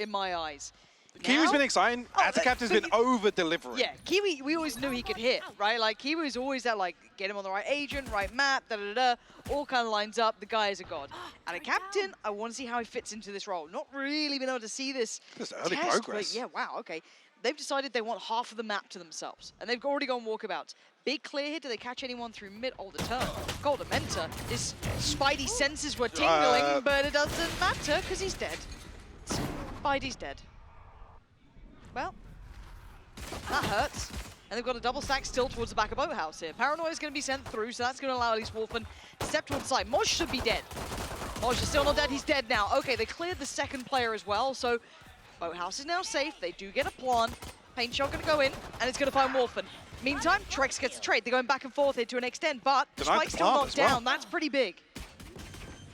in my eyes. Kiwi's been exciting. Atacapta's been over-delivering. Yeah, Kiwi, we always knew he could hit, right? Like, Kiwi was always that, like, get him on the right agent, right map, da-da-da-da, all kind of lines up. The guy is a god. And a captain, I want to see how he fits into this role. Not really been able to see this Just early test, progress. But yeah, wow, okay. They've decided they want half of the map to themselves, and they've already gone walkabouts. Big clear here. Do they catch anyone through mid? Oh, the turn. Golden Mentor. His spidey senses were tingling, but it doesn't matter because he's dead. Spidey's dead. Well, that hurts. And they've got a double stack still towards the back of Boathouse here. Paranoia is going to be sent through, so that's going to allow at least Wolfen to step towards the side. Moj should be dead. Moj is still not dead. He's dead now. Okay, they cleared the second player as well, so Boathouse is now safe. They do get a plant. Paint shot going to go in, and it's going to find Wolfen. Meantime, Trex gets a trade. They're going back and forth here to an extent, but Spike's still knocked down. That's pretty big.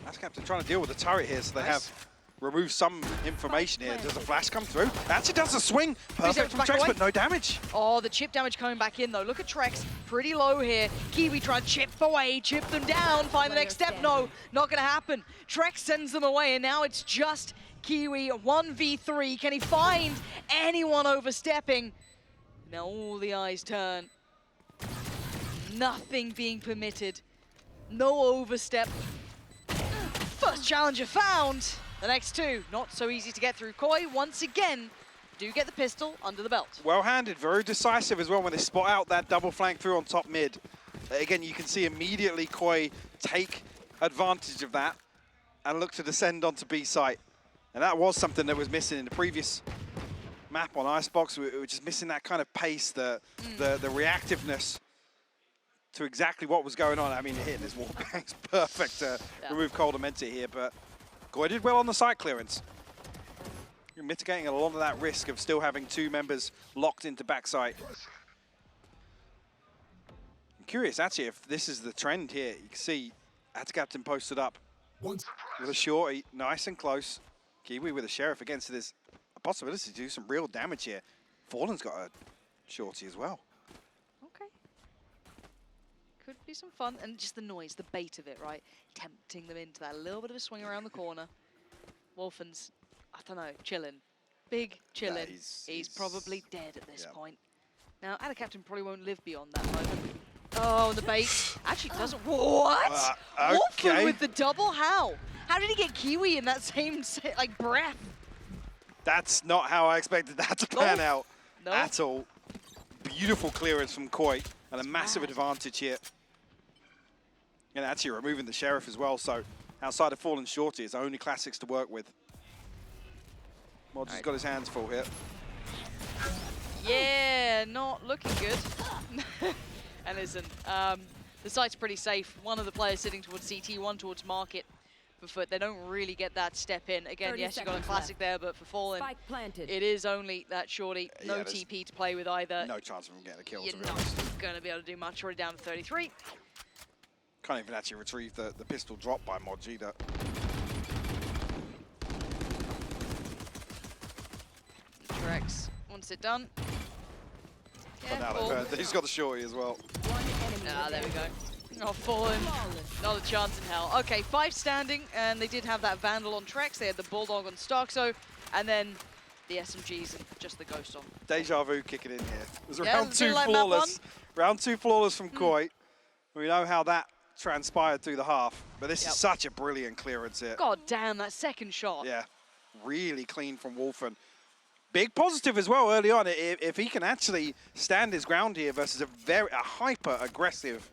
Atacapta trying to deal with the turret here, so they have removed some information here. Does the flash come through? Actually does a swing. Perfect from Trex, but no damage. Oh, the chip damage coming back in, though. Look at Trex. Pretty low here. Kiwi trying to chip away, chip them down, find the next step. No, not going to happen. Trex sends them away, and now it's just Kiwi 1v3. Can he find anyone overstepping? Now all the eyes turn. Nothing being permitted. No overstep. First challenger found. The next two, not so easy to get through. Koi, once again, do get the pistol under the belt. Well-handed, very decisive as well when they spot out that double flank through on top mid. Again, you can see immediately Koi take advantage of that and look to descend onto B site. And that was something that was missing in the previous map on Icebox. We were just missing that kind of pace, the reactiveness to exactly what was going on. I mean, hitting his wall bang's perfect to remove Cold Dementor here, but Koi did well on the site clearance. You're mitigating a lot of that risk of still having two members locked into backside. I'm curious, actually, if this is the trend here. You can see Atacapta posted up with a shorty, nice and close. Kiwi with a Sheriff against it. There's a possibility to do some real damage here. Fallen's got a shorty as well. Okay. Could be some fun. And just the noise, the bait of it, right? Tempting them into that little bit of a swing around the corner. Wolfen's, I don't know, chilling. Big chilling. Yeah, he's probably dead at this point. Now, Atacapta probably won't live beyond that moment. Oh, the bait actually doesn't. What? Okay. Wolfen with the double? How? How did he get Kiwi in that same, like, breath? That's not how I expected that to pan out at all. Beautiful clearance from Koi and a massive advantage here. And actually removing the Sheriff as well, so outside of Fallen Shorty, it's only classics to work with. Mod's has got his hands full here. Yeah, not looking good. And listen, the site's pretty safe. One of the players sitting towards CT, one towards Market. For FUT, they don't really get that step in. Again, yes, you got a classic there, but for Fallen, it is only that shorty. No TP to play with either. No chance of him getting a kill, You're to be not honest. going to be able to do much. Already down to 33. Can't even actually retrieve the pistol drop by Mod either. Trex wants it done. But now he's got the shorty as well. Ah, there we go. Oh, Fallen. Not a chance in hell. Okay, 5 standing, and they did have that Vandal on Trex. They had the Bulldog on Starkso, and then the SMGs and just the Ghost on. Deja vu kicking in here. It was Yeah, round 2 like flawless. Round 2 flawless from Koi. We know how that transpired through the half, but this is such a brilliant clearance here. God damn, that second shot. Yeah, really clean from Wolfen. Big positive as well early on. If he can actually stand his ground here versus a hyper-aggressive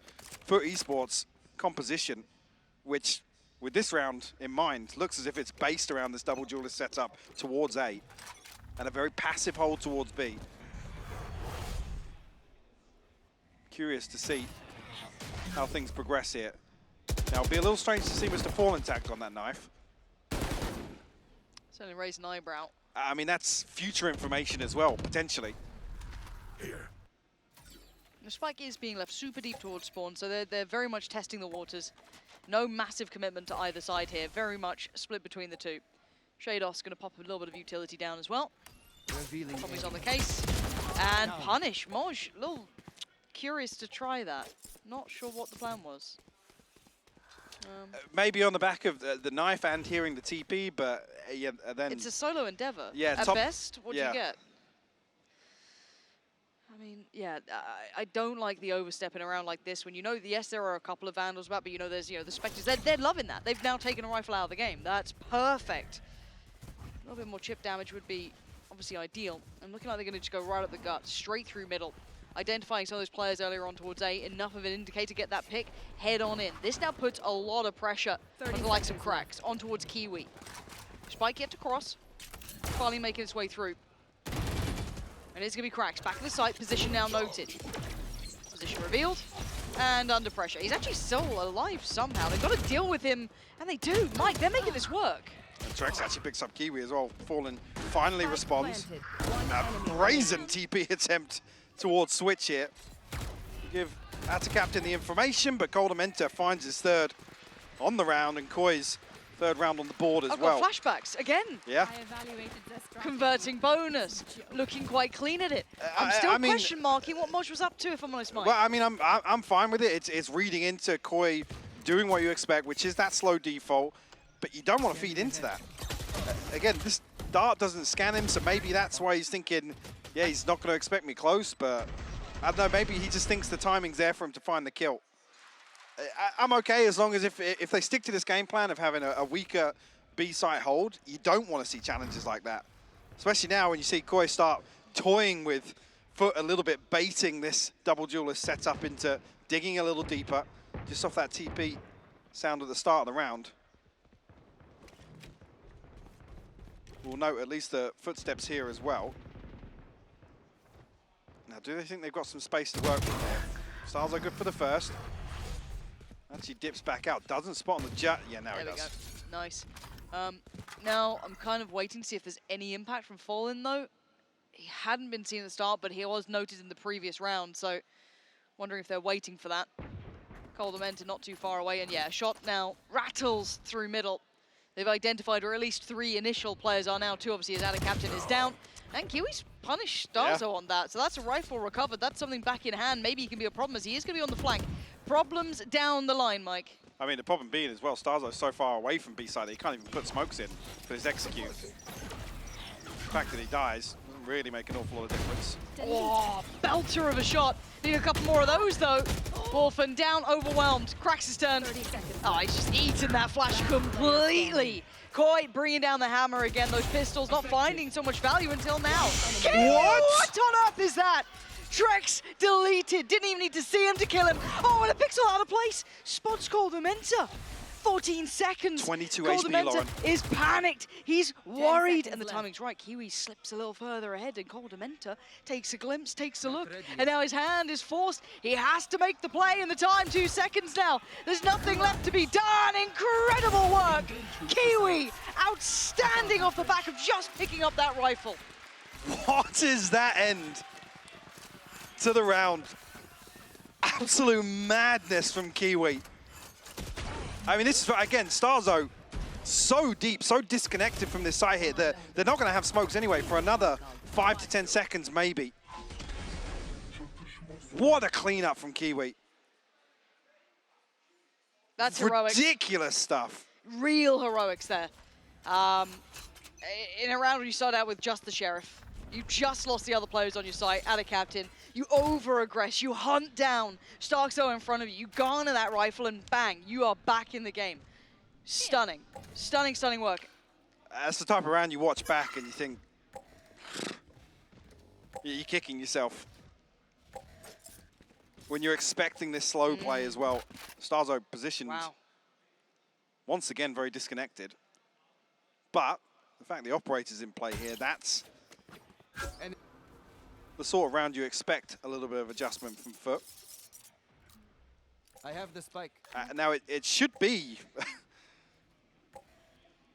FUT Esports composition, which, with this round in mind, looks as if it's based around this double duelist setup towards A, and a very passive hold towards B. Curious to see how things progress here. Now, it'll be a little strange to see Mr. Fallen tagged on that knife. Certainly raise an eyebrow. I mean, that's future information as well, potentially. Here. The spike is being left super deep towards spawn, so they're very much testing the waters. No massive commitment to either side here. Very much split between the two. Shados going to pop a little bit of utility down as well. Tommy's on the case. And punish. Moj, a little curious to try that. Not sure what the plan was. Maybe on the back of the knife and hearing the TP, but yeah, then... It's a solo endeavor. Yeah, At best, what do you get? I mean, yeah, I don't like the overstepping around like this when you know, yes, there are a couple of Vandals about, but you know, there's, the Spectres. They're loving that. They've now taken a rifle out of the game. That's perfect. A little bit more chip damage would be obviously ideal. I'm looking like they're going to just go right up the gut, straight through middle. Identifying some of those players earlier on towards A, enough of an indicator to get that pick, head on in. This now puts a lot of pressure on the likes of Cracks, on towards Kiwi. Spike yet to cross, finally making its way through. And it's going to be Cracks, back in the site, position now noted. Position revealed, and under pressure. He's actually still alive somehow. They've got to deal with him, and they do. Mike, they're making this work. And Trex actually picks up Kiwi as well. Fallen finally responds. A brazen TP attempt towards Switch here. Give Captain the information, but Coldamenta finds his third on the round, and Koi's third round on the board as well. Flashbacks again. Yeah. Converting bonus, looking quite clean at it. I'm still question marking what Moj was up to, if I'm honest, Mike. Well, I mean, I'm fine with it. It's reading into Koi doing what you expect, which is that slow default, but you don't want to feed into that. Again, this dart doesn't scan him, so maybe that's why he's thinking, yeah, he's not going to expect me close, but I don't know, maybe he just thinks the timing's there for him to find the kill. I'm okay as long as if they stick to this game plan of having a weaker B-site hold, you don't want to see challenges like that. Especially now when you see Koi start toying with FUT a little bit, baiting this double duelist setup into digging a little deeper, just off that TP sound at the start of the round. We'll note at least the footsteps here as well. Now, do they think they've got some space to work with there? Stars are good for the first. Actually dips back out, doesn't spot on the jet. Yeah, now he does. There we go. Nice. Now, I'm kind of waiting to see if there's any impact from Fallen, though. He hadn't been seen at the start, but he was noted in the previous round, so wondering if they're waiting for that. Coldamenta not too far away, and yeah, shot now rattles through middle. They've identified, or at least 3 initial players are now, 2 obviously as Captain is down. And Kiwi's punished Starzo on that, so that's a rifle recovered. That's something back in hand. Maybe he can be a problem, as he is going to be on the flank. Problems down the line, Mike. I mean, the problem being as well, Starzo's so far away from B-side that he can't even put smokes in for his execute. The fact that he dies doesn't really make an awful lot of difference. Oh, belter of a shot. Need a couple more of those, though. Orphan down, overwhelmed. Cracks his turn. Oh, he's just eaten that flash completely. Koi bringing down the hammer again. Those pistols not finding so much value until now. What on earth is that? Trex deleted. Didn't even need to see him to kill him. Oh, and a pixel out of place. Spots Coldamenta. 14 seconds. 22 HP, Lauren. Is panicked. He's worried. And the timing's right. Kiwi slips a little further ahead, and Coldamenta takes a glimpse, takes a look. And now his hand is forced. He has to make the play in the time. 2 seconds now. There's nothing left to be done. Incredible work. Kiwi, outstanding off the back of just picking up that rifle. What is that end to the round? Absolute madness from Kiwi. I mean, this is, again, Starzo so deep, so disconnected from this site here that they're not going to have smokes anyway for another 5 to 10 seconds, maybe. What a cleanup from Kiwi. That's heroic. Ridiculous stuff. Real heroics there. In a round where you start out with just the Sheriff, you just lost the other players on your side, add a captain, you over-aggress, you hunt down Starkzo in front of you, you garner that rifle, and bang, you are back in the game. Stunning. Stunning, stunning work. That's the type of round you watch back and you think, you're kicking yourself. When you're expecting this slow play as well. Starzo positioned, once again, very disconnected. But the fact the operator's in play here, that's the sort of round you expect a little bit of adjustment from FUT. I have the spike. Now it should be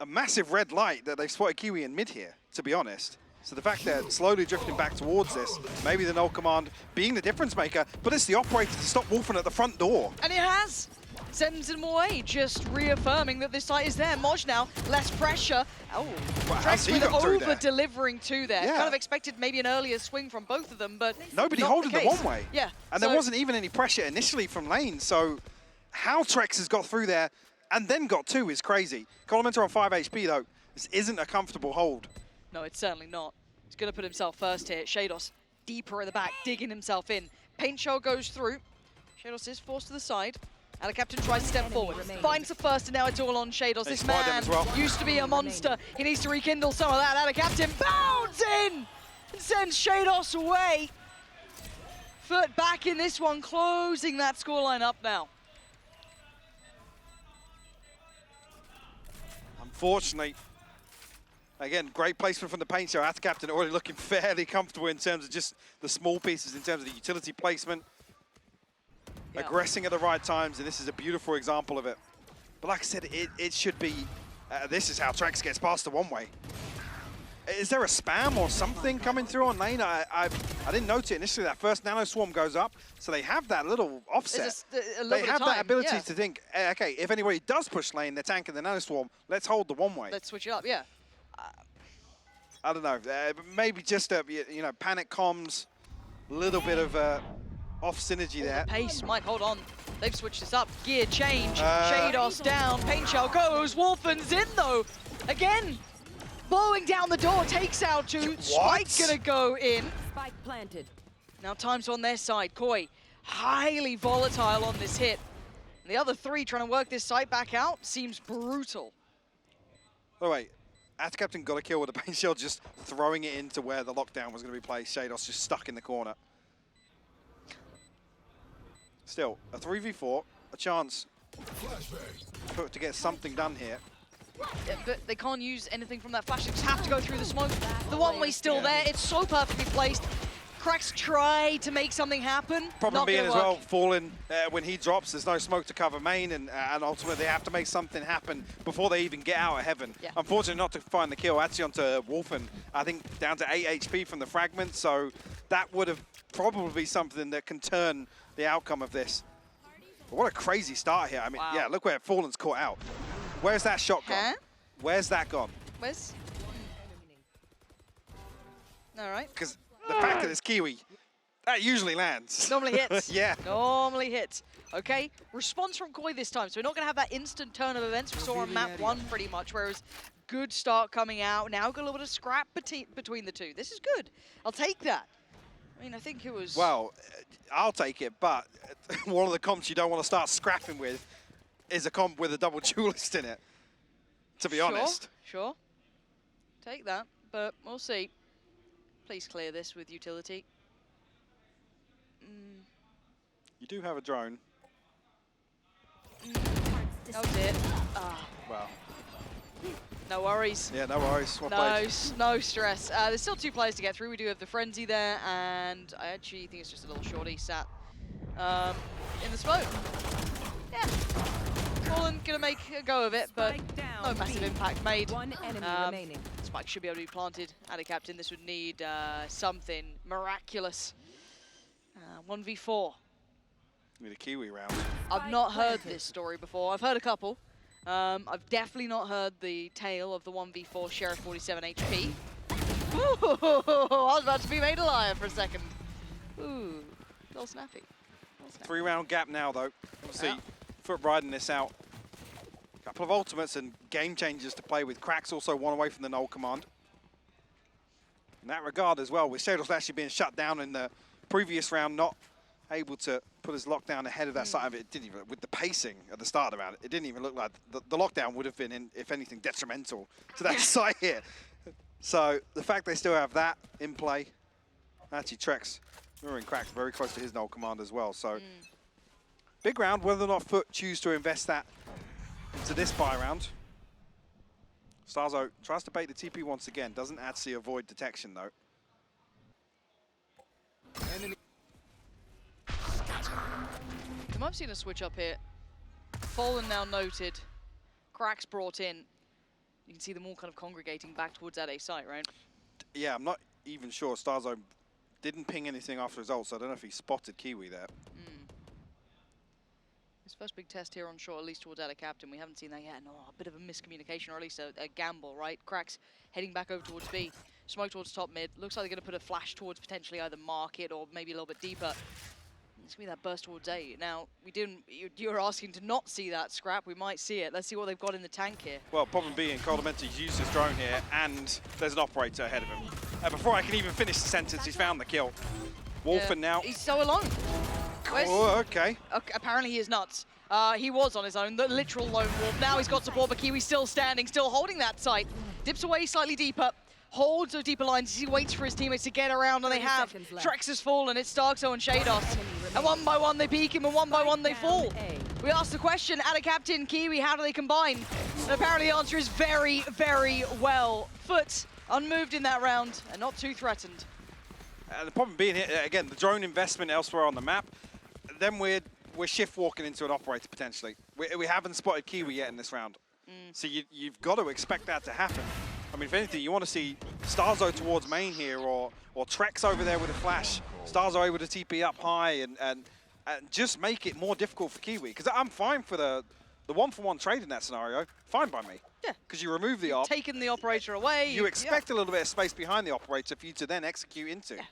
a massive red light that they've spotted Kiwi in mid here, to be honest. So the fact they're slowly drifting back towards this, maybe the null command being the difference maker, but it's the operator to stop wolfing at the front door. And it has! Sends him away, just reaffirming that this site is there. Moj now, less pressure. Oh, Trex with over-delivering too there. Yeah. Kind of expected maybe an earlier swing from both of them, but nobody holding the one way. Yeah. And there wasn't even any pressure initially from lane, so how Trex has got through there, and then got 2 is crazy. Colomenter on 5 HP though. This isn't a comfortable hold. No, it's certainly not. He's going to put himself first here. Shados deeper in the back, digging himself in. Paint shell goes through. Shados is forced to the side. And the captain tries to step forward. Finds the first, and now it's all on Shados. This man used to be a monster. He needs to rekindle some of that. And the captain bounds in and sends Shados away. FUT back in this one, closing that scoreline up now. Unfortunately, again, great placement from the paint shell. At captain already looking fairly comfortable in terms of just the small pieces, in terms of the utility placement. Yeah. Aggressing at the right times, and this is a beautiful example of it. But like I said, it should be, this is how Trex gets past the one-way. Is there a spam or something coming through on lane? I didn't notice it initially. That first nano swarm goes up, so they have that little offset. They have that ability to think, okay, if anybody does push lane, they're tanking the nano swarm, let's hold the one-way. Let's switch it up, yeah. I don't know, maybe just a, you know, panic comms, a little bit of off synergy there. Pace, Mike, hold on. They've switched this up. Gear change. Shados down. Paint shell goes. Wolfen's in though. Again, blowing down the door. Takes out 2. Spike's gonna go in. Spike planted. Now time's on their side. Koi, highly volatile on this hit. And the other 3 trying to work this site back out seems brutal. Oh wait, At Captain got a kill with the paint shell, just throwing it into where the lockdown was going to be placed. Shados just stuck in the corner. Still, a 3v4, a chance to get something done here. Yeah, but they can't use anything from that flash. They just have to go through the smoke. The one-way's still there. It's so perfectly placed. Cracks try to make something happen. Problem being as well, Fallen, when he drops, there's no smoke to cover main, and ultimately they have to make something happen before they even get out of heaven. Yeah. Unfortunately not to find the kill, actually onto Wolfen, I think down to 8 HP from the fragment, so that would have probably be something that can turn the outcome of this. But what a crazy start here. I mean, yeah, look where Fallen's caught out. Where's that shot gone? Where's that gone? Where's? All right. Because the fact that it's Kiwi, that usually lands. Normally hits. Yeah. Normally hits. Okay, response from Koi this time. So we're not going to have that instant turn of events we saw on map 1 pretty much, whereas good start coming out. Now got a little bit of scrap between the two. This is good. I'll take that. I mean, I think it was... Well, I'll take it, but one of the comps you don't want to start scrapping with is a comp with a double duelist in it, to be honest. Sure. Take that, but we'll see. Please clear this with utility. You do have a drone. Oh dear. Well. No worries. Yeah, no worries. No stress. There's still 2 players to get through. We do have the Frenzy there, and I actually think it's just a little shorty sat in the smoke. Yeah. Fallen gonna make a go of it, but no massive impact made. One enemy remaining. Spike should be able to be planted at a captain. This would need something miraculous. 1v4. Need a Kiwi round. I've not heard this story before. I've heard a couple. I've definitely not heard the tale of the 1v4 Sheriff 47 HP. Ooh, I was about to be made a liar for a second. Ooh, a little snappy. 3-round gap now, though. Obviously, FUT riding this out. Couple of ultimates and game changers to play with. Cracks also one away from the null command. In that regard as well, with Shadows actually being shut down in the previous round, not able to put his lockdown ahead of that side of it. It didn't even, with the pacing at the start of the round, it didn't even look like the lockdown would have been, if anything, detrimental to that side here. So the fact they still have that in play, actually Trex, mirroring Cracks very close to his null command as well. So big round, whether or not FUT choose to invest that into this buy round. Starzo tries to bait the TP once again, doesn't actually avoid detection though. We might have seen a switch up here. Fallen now noted. Cracks brought in. You can see them all kind of congregating back towards that A site, right? Yeah, I'm not even sure. Starzo didn't ping anything after results, so I don't know if he spotted Kiwi there. His first big test here on short, at least towards Ada Captain. We haven't seen that yet. No, a bit of a miscommunication, or at least a gamble, right? Cracks heading back over towards B. Smoke towards top mid. Looks like they're going to put a flash towards potentially either market or maybe a little bit deeper. It's gonna be that burst towards A. Now, we didn't. You're asking to not see that, Scrap. We might see it. Let's see what they've got in the tank here. Well, problem being, Coldamenti's used his drone here, and there's an operator ahead of him. Before I can even finish the sentence, he's found the kill. Wolfen now. He's so alone. Oh, okay. Apparently he is nuts. He was on his own, the literal lone wolf. Now he's got support, but Kiwi's still standing, still holding that site. Dips away slightly deeper, holds those deeper lines as he waits for his teammates to get around, and they have. Trex has fallen, it's Starkzo and Shados. And one by one they peek him, and one by one they fall. We asked the question, at a captain, Kiwi, how do they combine? And apparently the answer is very, very well. FUT unmoved in that round, and not too threatened. The problem being here, again, the drone investment elsewhere on the map, then we're shift walking into an operator potentially. We haven't spotted Kiwi yet in this round. So you've got to expect that to happen. I mean, if anything, you want to see Starkzo towards main here, or Trex over there with a flash. Starkzo able to TP up high and just make it more difficult for Kiwi. Because I'm fine for the 1-for-1 trade in that scenario. Fine by me. Yeah. Because you remove the op. Taking the operator away. You expect a little bit of space behind the operator for you to then execute into. Yeah.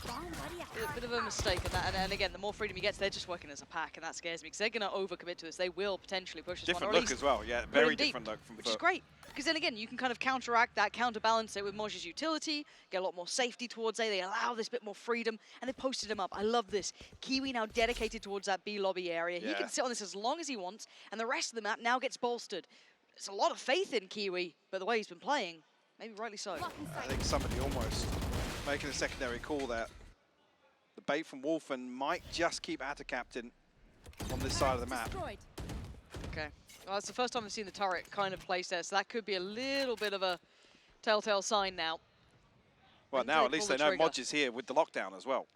A bit of a mistake in that, and again, the more freedom he gets, they're just working as a pack, and that scares me, because they're going to overcommit to this. They will potentially push this Different one, look as well, yeah, very different look from which is great, because then again, you can kind of counteract that, counterbalance it with Moj's utility, get a lot more safety towards A, they allow this bit more freedom, and they posted him up. I love this. Kiwi now dedicated towards that B lobby area. He can sit on this as long as he wants, and the rest of the map now gets bolstered. It's a lot of faith in Kiwi, but the way he's been playing, maybe rightly so. I think somebody almost making a secondary call there. The bait from Wolfen might just keep Atta Captain on this side of the map. Okay, well, that's the first time I've seen the turret kind of placed there, so that could be a little bit of a telltale sign now. Well, now at least they know Moj is here with the lockdown as well.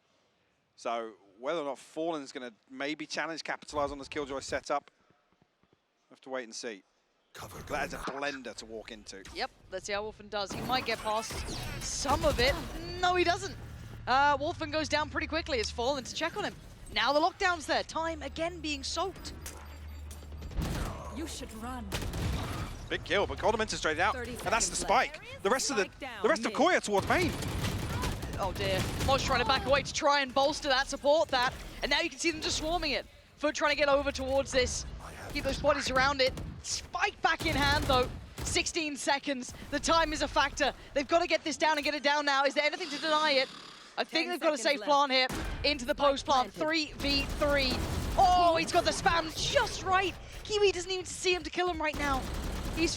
So whether or not Fallen's going to maybe challenge, capitalize on this Killjoy setup, we'll have to wait and see. That is a blender to walk into. Yep, let's see how Wolfen does. He might get past some of it. No, he doesn't. Wolfen goes down pretty quickly. It's Fallen to check on him. Now the lockdown's there. Time again being soaked. You should run. Big kill, but Coldamenta straight out, and that's the spike. The rest of Koya towards main. Oh dear. Moj trying to back away to try and bolster that, support that, and now you can see them just swarming it. FUT trying to get over towards this, keep those bodies around it. Spike back in hand though. 16 seconds. The time is a factor. They've got to get this down and get it down now. Is there anything to deny it? I think they've got a safe plant here. Into the post plant. 3v3. Oh, he's got the spam just right. Kiwi doesn't even see him to kill him right now. He's